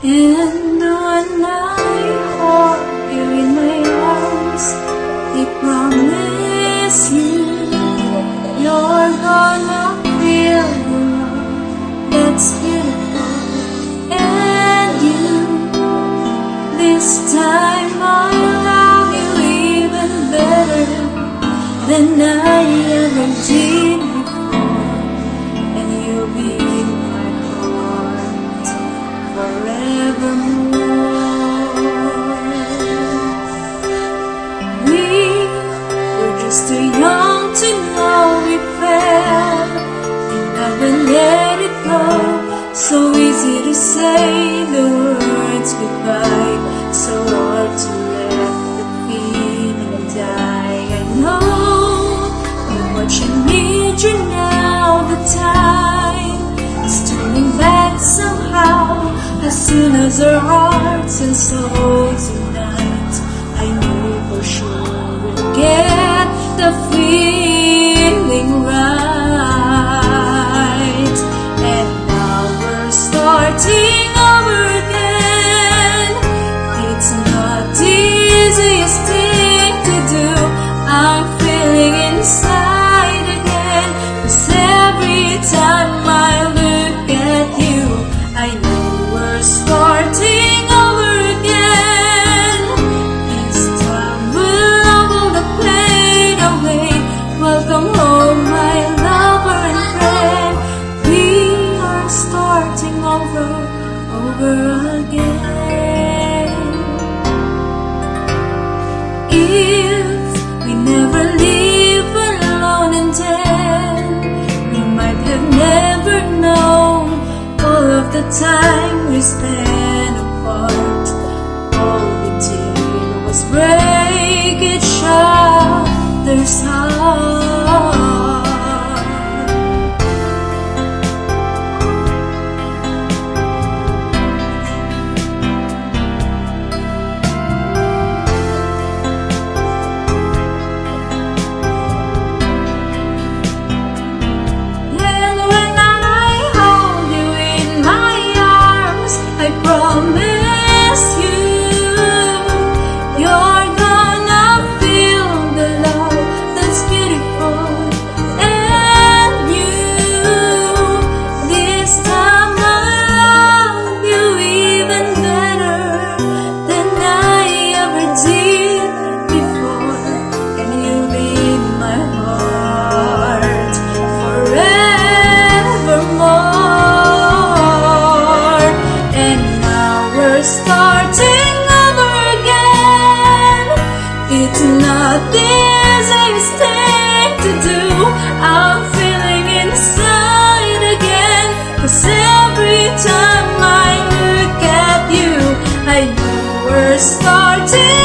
And when I hold you in my arms, I promise you, you're gonna feel the love that's beautiful. And you, this time I'll love you even better than I ever did before. And you'll be in my heart forevermore. We were just too young to know we fell and never let it go. So easy to say the words goodbye, so hard to let the feeling die. I know how much I need you now. The time is turning back somehow. As soon as our hearts and souls unite, I know for sure we'll get the feeling right. And now we're starting over again. It's not the easiest thing to do. I'm feeling inside again, 'cause every time I look at you, I know we're starting over again. This time we'll level the pain away. Welcome home, my lover and friend. We are starting over again. If we never live alone, and then we might have never known all of the time we spent apart. All we did was break each other's heart. And when I hold you in my arms, I promise you, you're gonna feel the love that's beautiful. And you, this time I'll love you even better than I ever did before. And you'll be in my heart forevermore. And now we're starting over again. It's not the easiest thing to do. I'm feeling inside again, 'cause every time I look at you, I know we're starting